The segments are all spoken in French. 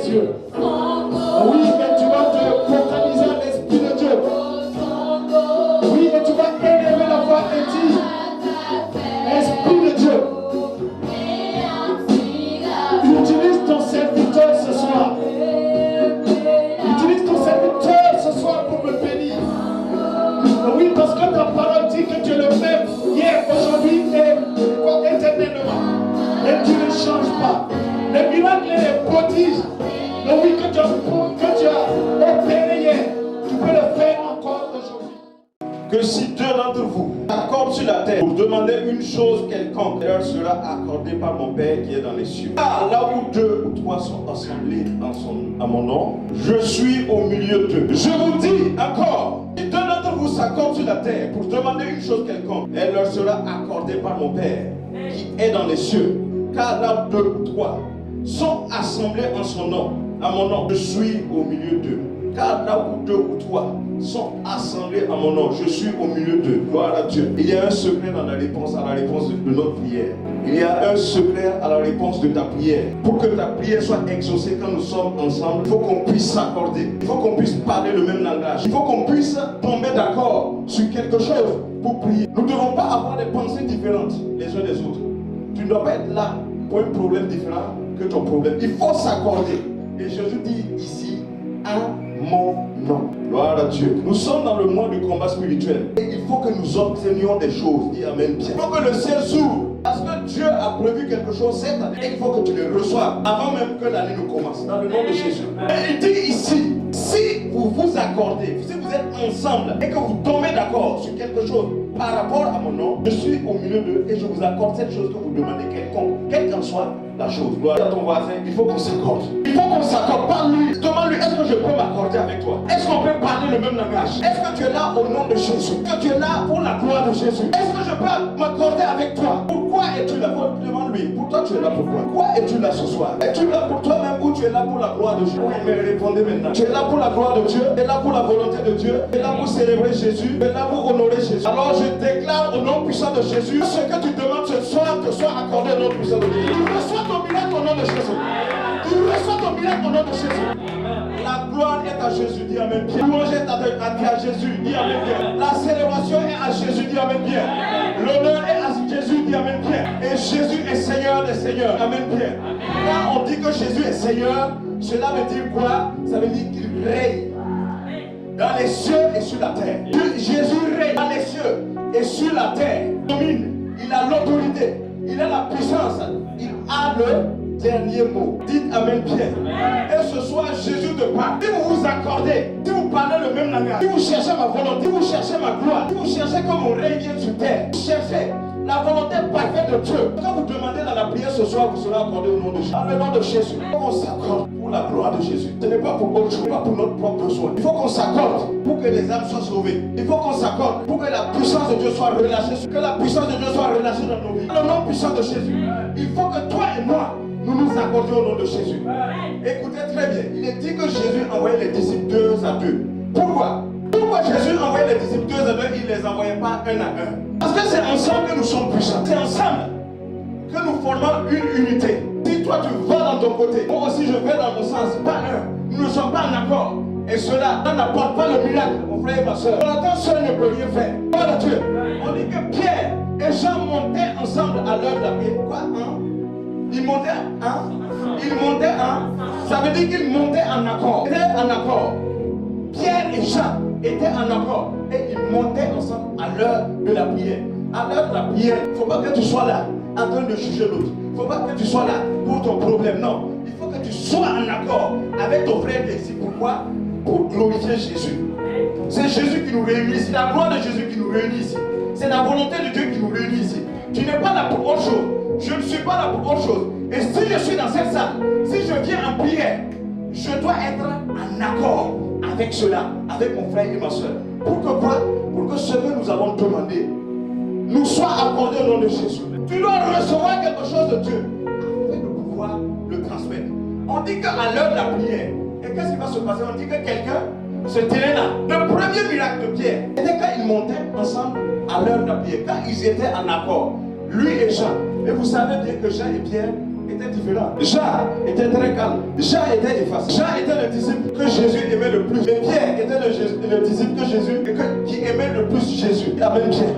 Dieu. Oui, et tu vas te focaliser à l'Esprit de Dieu. Oui, et tu vas élever la voix et dire, Esprit de Dieu, utilise ton serviteur ce soir. Utilise ton serviteur ce soir pour me bénir. Oui, parce que ta parole dit que tu es le même hier, aujourd'hui et éternellement. Et tu ne changes pas. Les miracles et les prodiges, oui, que tu as opéré hier, tu peux le faire encore aujourd'hui. Que si deux d'entre vous s'accordent sur la terre pour demander une chose quelconque, elle leur sera accordée par mon Père qui est dans les cieux. Car là où deux ou trois sont assemblés à mon nom, je suis au milieu d'eux. Je vous dis encore, si deux d'entre vous s'accordent sur la terre pour demander une chose quelconque, elle leur sera accordée par mon Père qui est dans les cieux. Car là où deux ou trois sont assemblés en son nom, à mon nom, je suis au milieu d'eux. Car là où deux ou trois sont assemblés à mon nom, je suis au milieu d'eux. Gloire à Dieu. Il y a un secret dans la réponse à la réponse de notre prière. Il y a un secret à la réponse de ta prière. Pour que ta prière soit exaucée quand nous sommes ensemble, il faut qu'on puisse s'accorder. Il faut qu'on puisse parler le même langage. Il faut qu'on puisse tomber d'accord sur quelque chose pour prier. Nous ne devons pas avoir des pensées différentes les uns des autres. Tu ne dois pas être là pour un problème différent que ton problème. Il faut s'accorder. Et Jésus dit ici, à mon nom. Gloire à Dieu. Nous sommes dans le mois du combat spirituel. Et il faut que nous obtenions des choses. Dis amen bien. Il faut que le ciel s'ouvre. Parce que Dieu a prévu quelque chose cette année. Et il faut que tu le reçoives avant même que l'année ne commence. Dans le nom de Jésus. Et il dit ici, si vous vous accordez, si vous êtes ensemble et que vous tombez d'accord sur quelque chose par rapport à mon nom, je suis au milieu d'eux et je vous accorde cette chose que vous demandez quelconque, quelle qu'en soit la chose. Gloire à ton voisin, il faut qu'on s'accorde. Il faut qu'on s'accorde. Parle-lui. Demande-lui, est-ce que je peux m'accorder avec toi? Est-ce qu'on peut parler le même langage? Est-ce que tu es là au nom de Jésus? Est-ce que tu es là pour la gloire de Jésus? Est-ce que je peux m'accorder avec toi? Pourquoi es-tu là? Demande-lui. Pour toi, tu es là pourquoi? Pourquoi es-tu là ce soir? Es-tu là pour toi-même ou tu es là pour la gloire de Dieu? Oui, mais répondez maintenant. Tu es là pour la gloire de Dieu? Tu es là pour la volonté de Dieu? Tu es là pour célébrer Jésus? Tu es là pour honorer Jésus? Alors je déclare au nom puissant de Jésus, ce que tu demandes ce soir te soit accordé au nom puissant de Jésus. Tu reçois ton miracle au nom de Jésus. Tu reçois ton miracle au nom de Jésus. La gloire est à Jésus, dis amen bien. Louange est à Jésus, dis amen bien. La célébration est à Jésus, dis amen bien. L'honneur est à Jésus, dis amen bien. Et Jésus est Seigneur des Seigneurs, amen bien. Quand on dit que Jésus est Seigneur, cela veut dire quoi? Ça veut dire qu'il règne dans les cieux et sur la terre. Jésus règne dans les cieux et sur la terre. Il domine, il a l'autorité, il a la puissance, il a le dernier mot. Dites amen bien. Et ce soir, Jésus te parle. Si vous vous accordez, si vous parlez le même langage, si vous cherchez ma volonté, si vous cherchez ma gloire, si vous cherchez que mon règne vienne sur terre, vous cherchez la volonté parfaite de Dieu. Quand vous demandez dans la prière ce soir, vous serez accordé au nom de Jésus. Dans le nom de Jésus, il faut qu'on s'accorde pour la gloire de Jésus. Ce n'est pas pour autre chose, pas pour notre propre besoin. Il faut qu'on s'accorde pour que les âmes soient sauvées. Il faut qu'on s'accorde pour que la puissance de Dieu soit relâchée, que la puissance de Dieu soit relâchée dans nos vies. Dans le nom puissant de Jésus, il faut que toi et moi, nous nous accordions au nom de Jésus. Écoutez très bien, il est dit que Jésus envoyait les disciples deux à deux. Pourquoi? Pourquoi Jésus envoyait les disciples deux à deux, il ne les envoyait pas un à un? Parce que c'est ensemble que nous sommes puissants. C'est ensemble que nous formons une unité. Si toi tu vas dans ton côté, moi aussi je vais dans mon sens, pas un. Nous ne sommes pas en accord. Et cela n'apporte pas le miracle, mon frère et ma soeur. Jonathan seul ne peut rien faire. Voilà Dieu. On dit que Pierre et Jean montaient ensemble à l'heure de la prière. Quoi, hein? Ils montaient, hein? Ils montaient, hein? Ça veut dire qu'ils montaient en accord. Ils étaient en accord. Pierre et Jean étaient en accord. Et ils montaient ensemble à l'heure de la prière. À l'heure de la prière, il ne faut pas que tu sois là en train de juger l'autre. Il ne faut pas que tu sois là pour ton problème. Non. Il faut que tu sois en accord avec ton frère ici. Pourquoi? Pour glorifier Jésus. C'est Jésus qui nous réunit ici. La gloire de Jésus qui nous réunit ici. C'est la volonté de Dieu qui nous réunit ici. Tu n'es pas là pour autre chose. Je ne suis pas là pour autre chose. Et si je suis dans cette salle, si je viens en prière, je dois être en accord avec cela, avec mon frère et ma soeur. Pourquoi? Pour que ce que nous avons demandé nous soit accordé au nom de Jésus. Tu dois recevoir quelque chose de Dieu afin de pouvoir le transmettre. On dit qu'à l'heure de la prière, et qu'est-ce qui va se passer? On dit que quelqu'un se tenait là. Le premier miracle de Pierre était quand ils montaient ensemble à l'heure de la prière, quand ils étaient en accord, lui et Jean. Et vous savez bien que Jean et Pierre était différent. Jean était très calme. Jean était effacé. Jean était le disciple que Jésus aimait le plus. Et Pierre était le disciple que Jésus qui aimait le plus Jésus. Amen, Pierre.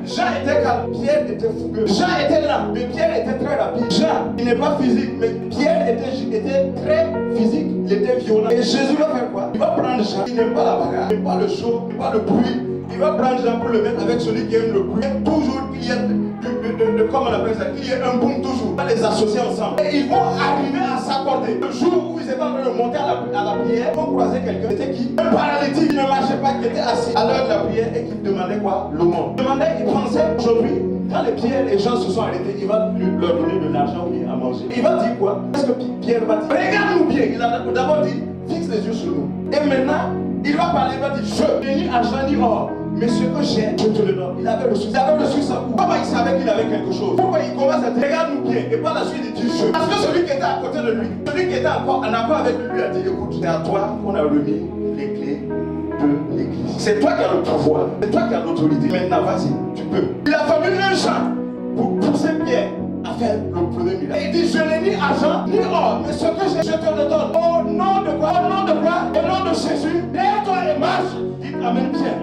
Jean était calme, Pierre était fougueux. Jean était lent, mais Pierre était très rapide. Jean, il n'est pas physique, mais Pierre était très physique, il était violent. Et Jésus va faire quoi? Il va prendre Jean, il n'aime pas la bagarre, il n'aime pas le chaud, il n'aime pas le bruit. Il va prendre Jean pour le mettre avec celui qui aime le bruit. Toujours qu'il y ait comment on appelle ça, qu'il y ait un boom toujours. On va les associer ensemble. Et ils vont arriver à s'accorder. Le jour où ils étaient en train de monter à la prière, ils vont croiser quelqu'un. C'était qui? Un paralytique qui ne marchait pas, qui était assis à l'heure de la prière et qui demandait quoi? L'aumône. Il demandait, il pensait aujourd'hui, quand les gens se sont arrêtés, il va leur donner de l'argent ou bien à manger. Il va dire quoi? Qu'est-ce que Pierre va dire? Regarde-nous bien. Il a d'abord dit, fixe les yeux sur nous. Et maintenant, il va parler, il va dire, je n'ai ni argent ni or. Mais ce que j'ai, je te le donne. Il avait reçu ça. Comment il savait qu'il avait quelque chose? Pourquoi il commence à dire, regarde-nous bien. Et par la suite, il dit je. Parce que celui qui était à côté de lui, celui qui était encore en accord avec lui, a dit, écoute, c'est à toi qu'on a remis les clés de l'église. C'est toi qui as le pouvoir. C'est toi qui as l'autorité. Maintenant, vas-y, tu peux. Il a fallu un Jean pour pousser Pierre à faire le premier miracle. Et il dit, je n'ai ni argent, ni or. Mais ce que j'ai, je te le donne. Au nom de quoi? Au nom de quoi? Au nom de Jésus. Lève-toi et marche. Dites Amen, Pierre.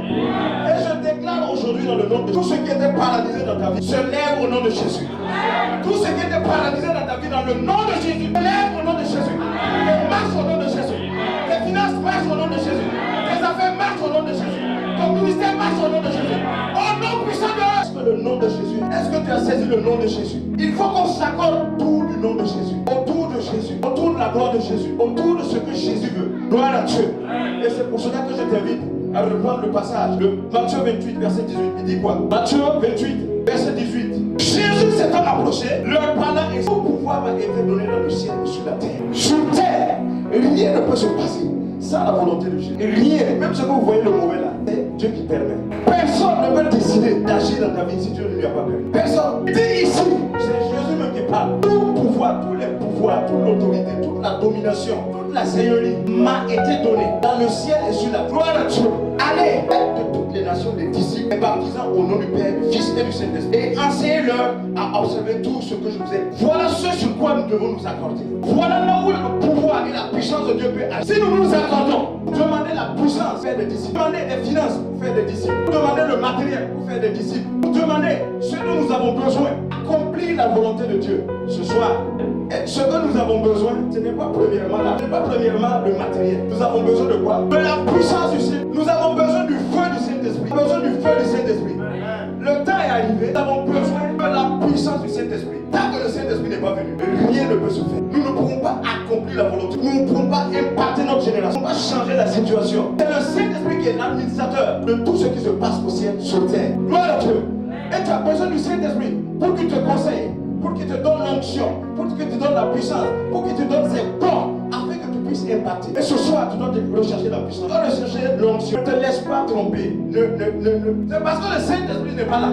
Et je déclare aujourd'hui dans le nom de tout ce qui était paralysé dans ta vie, se lève au nom de Jésus. Tout ce qui était paralysé dans ta vie, dans le nom de Jésus, se lève au nom de Jésus. Et marche au nom de Jésus. Tes finances marchent au nom de Jésus. Tes affaires marchent au nom de Jésus. Ton ministère marche au nom de Jésus. Au nom puissant de Est-ce que le nom de Jésus, est-ce que tu as saisi le nom de Jésus? Il faut qu'on s'accorde autour du nom de Jésus, autour de Jésus, autour de la gloire de Jésus, autour de ce que Jésus veut. Gloire à Dieu. Et c'est pour cela que je t'invite à reprendre le passage de Matthieu 28, verset 18. Il dit quoi? Matthieu 28, verset 18. Jésus s'étant approché, leur parlant et son pouvoir m'a été donné dans le ciel et sur la terre. Sur terre, rien ne peut se passer sans la volonté de Dieu. Rien, même ce que vous voyez le mauvais là, c'est Dieu qui permet. Personne ne peut décider d'agir dans ta vie si Dieu ne lui a pas permis. Personne. Dès ici, c'est Jésus même qui parle. Tout pouvoir, tous les pouvoirs, toute l'autorité, toute la domination, toute la seigneurie m'a été donnée dans le ciel et sur la terre. Gloire à Dieu. Allez, faites de toutes les nations des disciples et baptisant au nom du Père, du Fils et du Saint-Esprit. Et enseignez-leur à observer tout ce que je vous ai dit. Voilà ce sur quoi nous devons nous accorder. Voilà là où le pouvoir et la puissance de Dieu peut agir. Si nous nous accordons, demandez la puissance pour faire des disciples. Demandez des finances pour faire des disciples. Demandez le matériel pour faire des disciples. Demandez ce dont nous avons besoin. Accomplir la volonté de Dieu. Ce soir, ce que nous avons besoin, ce n'est pas premièrement le matériel. Nous avons besoin de quoi? De la puissance du Saint. Nous avons besoin du feu du Saint-Esprit. Nous avons besoin du feu du Saint-Esprit. Le temps est arrivé. Nous avons besoin de la puissance du Saint-Esprit. Tant que le Saint-Esprit n'est pas venu, rien ne peut se faire. Nous ne pourrons pas accomplir la volonté. Nous ne pourrons pas impacter notre génération. Nous ne pourrons pas changer la situation. C'est le Saint-Esprit qui est l'administrateur de tout ce qui se passe au ciel, sur terre. Gloire à Dieu. Et tu as besoin du Saint-Esprit pour qu'il te conseille, pour qu'il te donne l'onction, pour qu'il te donne la puissance, pour qu'il te donne ses dons, afin que tu puisses impacter. Et ce soir, tu dois rechercher la puissance. Tu dois rechercher l'onction. Ne te laisse pas tromper. C'est parce que le Saint-Esprit n'est pas là.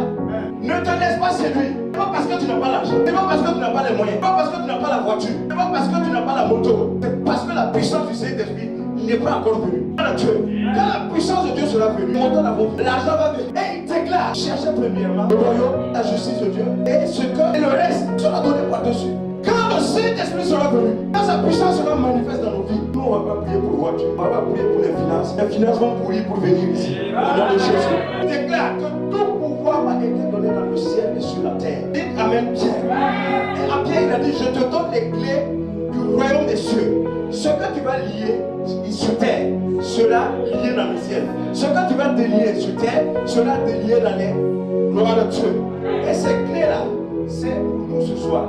Ne te laisse pas séduire. C'est pas parce que tu n'as pas l'argent. C'est pas parce que tu n'as pas les moyens. C'est pas parce que tu n'as pas la voiture. C'est pas parce que tu n'as pas la moto. C'est parce que la puissance du Saint-Esprit n'est pas encore venue. Quand la puissance de Dieu sera venue, l'argent va venir. Et il déclare, cherchez premièrement le royaume, la justice de Dieu et le reste sera donné par-dessus. Quand le Saint-Esprit sera venu, quand sa puissance sera manifeste dans nos vies, nous on ne va pas prier pour voiture, on ne va pas prier pour les finances. Les finances vont courir pour venir ici. Au nom de Jésus. Il déclare que tout pouvoir m'a été donné dans le ciel et sur la terre. Dites Amen, Pierre. Et à Pierre, il a dit, je te donne les clés du royaume des cieux. Ce que tu vas lier sur terre sera lié dans le ciel. Ce que tu vas délier sur terre sera délié dans les gloires de Dieu. Et ces clés-là, c'est pour nous ce soir.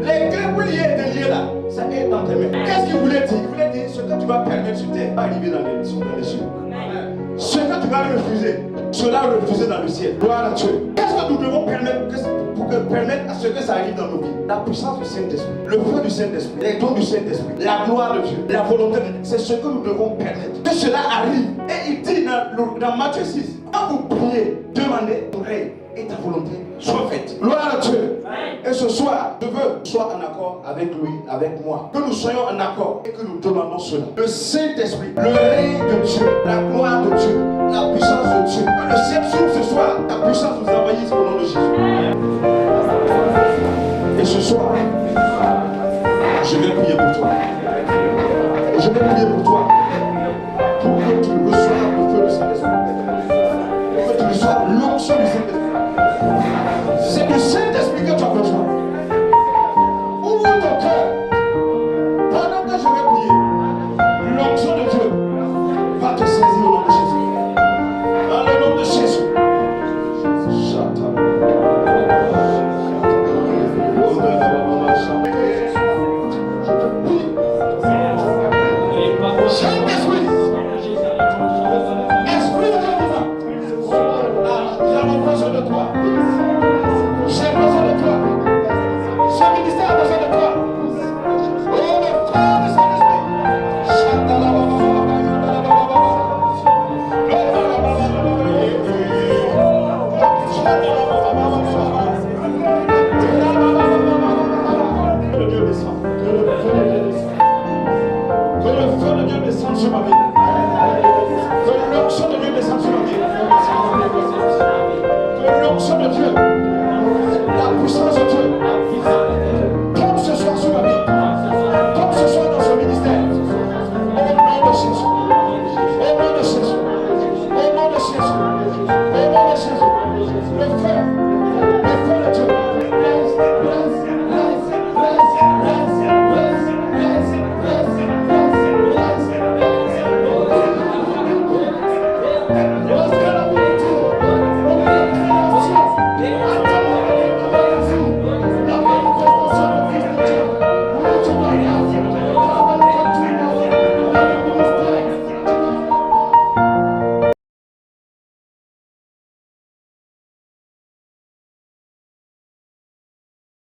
Les clés pour lier et délier là, ça est dans tes mains. Qu'est-ce qu'il voulait dire? Il voulait dire ce que tu vas permettre sur terre va arriver dans les cieux. Ce que tu vas refuser sera refusé dans le ciel. Gloire à Dieu. Qu'est-ce que nous devons permettre pour permettre à ce que ça arrive dans nos vies? La puissance du Saint-Esprit, le feu du Saint-Esprit, les dons du Saint-Esprit, la gloire de Dieu, la volonté de Dieu. C'est ce que nous devons permettre. Que cela arrive. Et il dit dans Matthieu 6, quand vous priez, demandez ton règne et ta volonté soit faite. Gloire à Dieu. Et ce soir, je veux que tu sois en accord avec lui, avec moi. Que nous soyons en accord et que nous demandons cela. Le Saint-Esprit, le règne de Dieu, la gloire de Dieu, la puissance de Dieu. Que le ciel s'ouvre ce soir, ta puissance nous envahisse au nom de Jésus. Et ce soir, de toi. J'ai besoin de toi. Ce ministère a besoin de toi. Oh, le corps de Saint-Esprit. Que le Dieu descende. Que le feu de Dieu descende sur ma vie. Que l'onction de Dieu descende sur ma vie. Que l'onction de Dieu